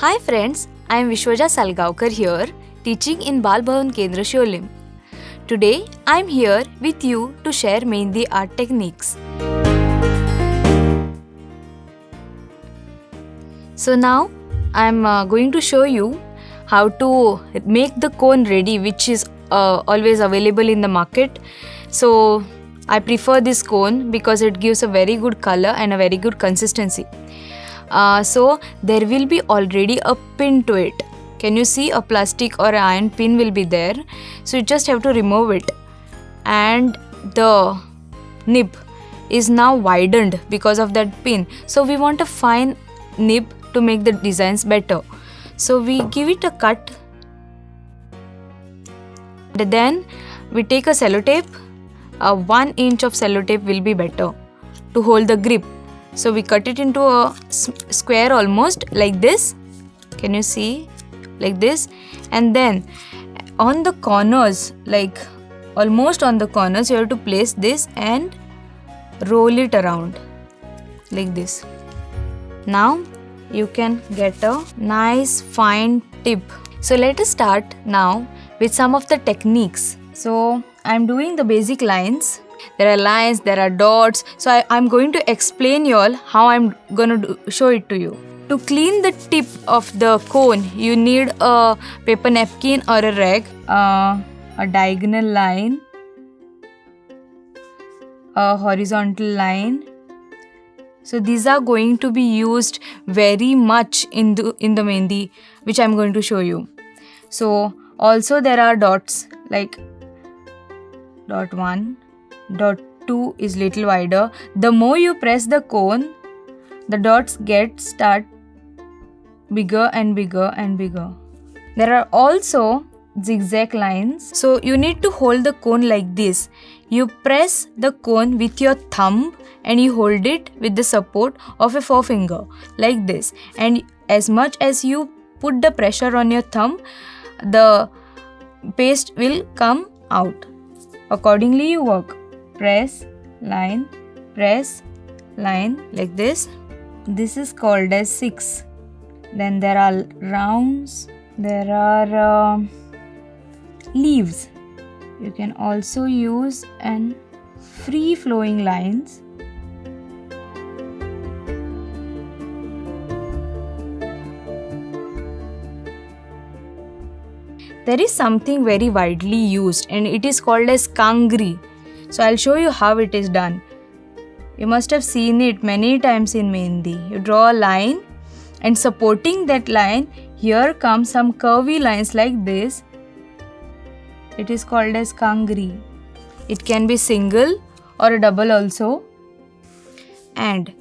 Hi friends, I am Vishwaja Salgaonkar here, teaching in Bal Bhavan Kendra Sholim. Today I am here with you to share Mehndi art techniques. So now I am going to show you how to make the cone ready, which is always available in the market. So I prefer this cone because it gives a very good color and a very good consistency. So there will be already a pin to it. Can you see a plastic or iron pin will be there? So you just have to remove it, and the nib is now widened because of that pin. So we want a fine nib to make the designs better. So we give it a cut. Then we take a sellotape. 1 inch of sellotape will be better to hold the grip. So we cut it into a square almost like this. Can you see? Like this. And then on the corners, like almost on the corners, you have to place this and roll it around like this. Now you can get a nice fine tip. So let us start now with some of the techniques. So I'm doing the basic lines. There are lines, there are dots. So I'm going to explain you all how I'm going to show it to you. To clean the tip of the cone, you need a paper napkin or a rag, a diagonal line, a horizontal line. So these are going to be used very much in the mehndi, which I'm going to show you. So also there are dots, like dot 1, dot 2 is little wider. The more you press the cone, the dots start bigger and bigger and bigger. There are also zigzag lines. So you need to hold the cone like this. You press the cone with your thumb and you hold it with the support of a forefinger like this. And as much as you put the pressure on your thumb, the paste will come out. Accordingly you work. Press, line, like this. This is called as 6. Then there are rounds, there are leaves. You can also use an free flowing lines. There is something very widely used and it is called as kangri. So I'll show you how it is done. You must have seen it many times in mehndi. You draw a line and supporting that line, here come some curvy lines like this. It is called as kangri. It can be single or a double also. And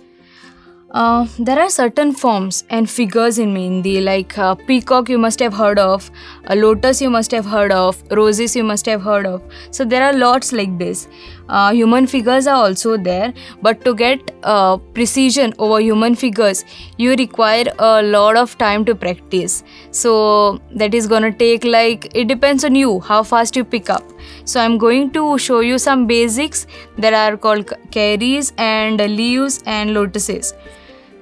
there are certain forms and figures in mehndi, like peacock you must have heard of, a lotus you must have heard of, roses you must have heard of. So there are lots like this. Human figures are also there, but to get precision over human figures, you require a lot of time to practice. So that is gonna take, like, it depends on you how fast you pick up. So I'm going to show you some basics that are called caries and leaves and lotuses.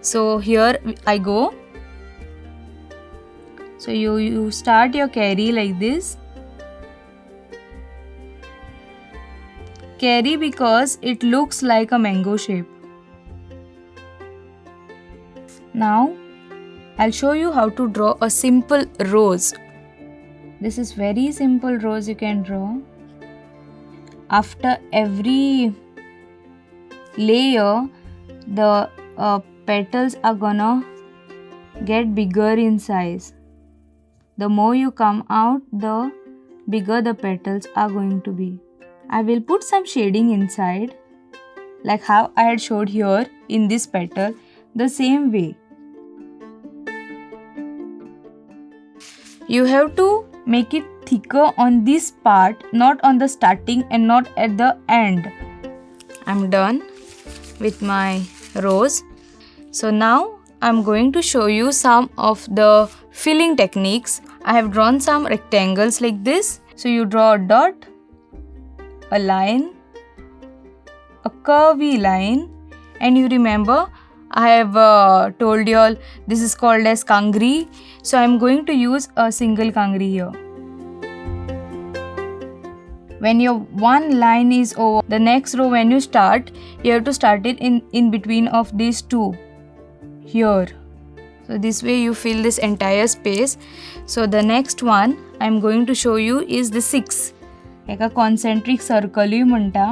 So here I go. So you start your cary like this. Cary because it looks like a mango shape. Now I'll show you how to draw a simple rose. This is very simple rose you can draw. After every layer, the petals are gonna get bigger in size. The more you come out, the bigger the petals are going to be. I will put some shading inside, like how I had showed here in this petal, the same way. You have to make it thicker on this part, not on the starting and not at the end. I'm done with my rose. So now I'm going to show you some of the filling techniques. I have drawn some rectangles like this. So you draw a dot, a line, a curvy line, and you remember I have told you all this is called as kangri. So I'm going to use a single kangri here. When your one line is over, the next row when you start, you have to start it in between of these two here. So this way you fill this entire space. So the next one I'm going to show you is the 6. एका concentric सर्कलूय म्हणटा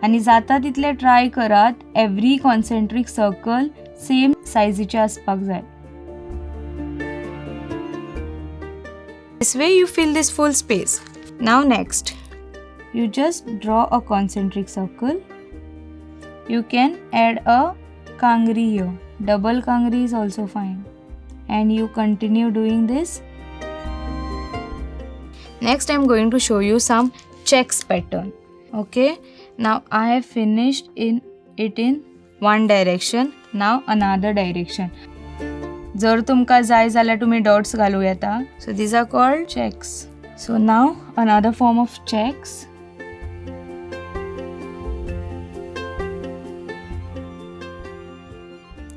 आनी जाता तितले try करात every concentric circle same सायजीचे आसपाक जाय. This way you fill this full space. Now next, you just draw a concentric circle. You can add a kangri here. Double kangri is also fine. And you continue doing this. Next I'm going to show you some checks pattern. Okay, now I have finished it in one direction. Now another direction. जर तुमका जाय जाल्यार तुम्ही dots घालू येता. So these are called checks. So now another form of checks.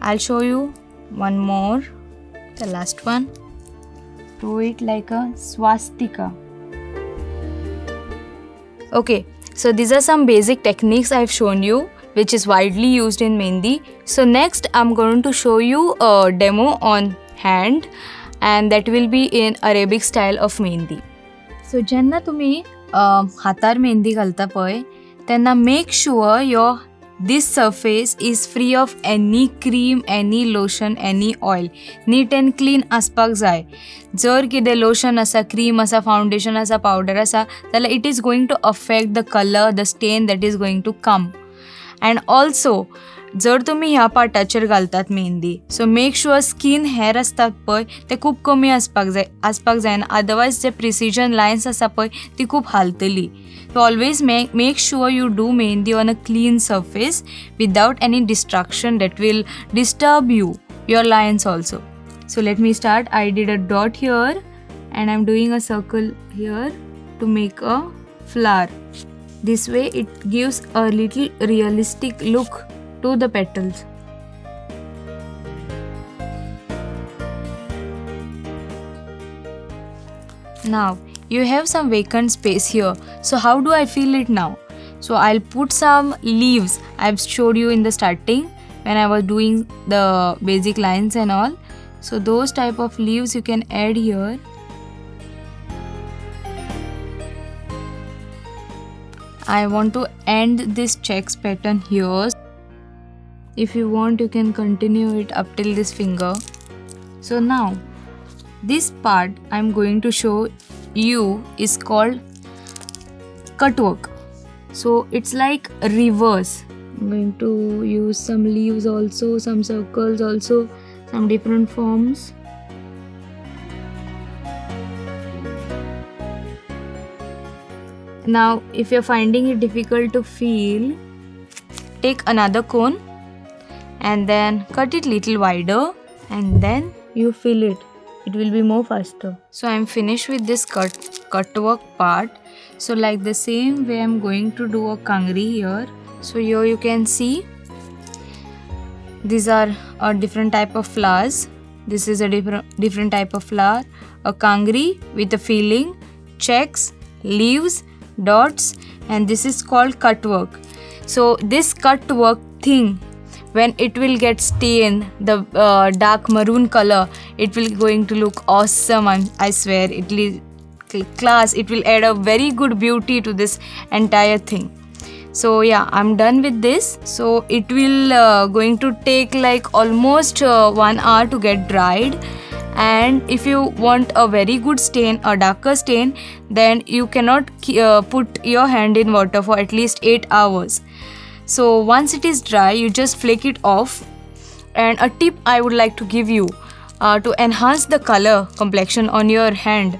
I'll show you one more, the last one. Do it like a swastika. Okay, so these are some basic techniques I've shown you, which is widely used in Mehndi. So next I'm going to show you a demo on hand, and that will be in Arabic style of Mehndi. So जेन्ना तुम्ही हातार मेहंदी घालता पळय तेन्ना make sure this surface is free of any cream, any lotion, any oil. Neat and clean aspak जाय. जर कितें lotion आसा, cream आसा, foundation आसा, powder आसा जाल्यार it is going to affect the color, the stain that is going to come. And also जर तुम्ही ह्या पार्टाचेर घालतात mehndi, so make sure skin hair असतात पळय ते खूब कमी आसपाक जायना, अदरवायज जे प्रिसिजन लायन्स आसा पळय ती खूब हालतली. So always make sure you do mehendi on a clean surface without any distraction that will disturb your lines also. So let me start. I did a dot here and I'm doing a circle here to make a flower. This way it gives a little realistic look to the petals. Now you have some vacant space here. So how do I fill it now? So I'll put some leaves. I've showed you in the starting when I was doing the basic lines and all. So those type of leaves you can add here. I want to end this checks pattern here. If you want you can continue it up till this finger. So now this part I'm going to show you is called cut work. So it's like reverse. I'm going to use some leaves also, some circles also, some different forms. Now if you're finding it difficult to feel, take another cone and then cut it little wider and then you fill it. It will be more faster. So I'm finished with this cut work part. So like the same way I'm going to do a kangri here. So here you can see these are a different type of flowers. This is a different type of flower. A kangri with a filling, checks, leaves, dots, and this is called cut work. So this cut work thing, when it will get stained the dark maroon color, it will going to look awesome. I swear it will class. It will add a very good beauty to this entire thing. So yeah, I'm done with this. So it will going to take like almost 1 hour to get dried. And if you want a very good stain, a darker stain, then you cannot put your hand in water for at least 8 hours. So once it is dry, you just flick it off. And a tip I would like to give you to enhance the color complexion on your hand.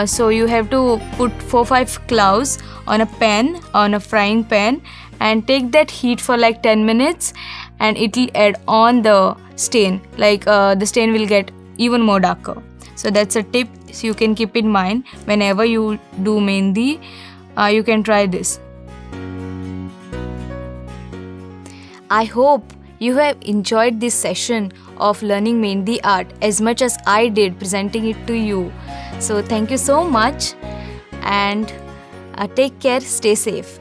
So you have to put 4-5 cloves on a pan, on a frying pan, and take that heat for like 10 minutes and it will add on the stain. Like the stain will get even more darker. So that's a tip, so you can keep in mind whenever you do mehendi. You can try this. I hope you have enjoyed this session of learning Mehndi art as much as I did presenting it to you. So thank you so much, and take care, stay safe.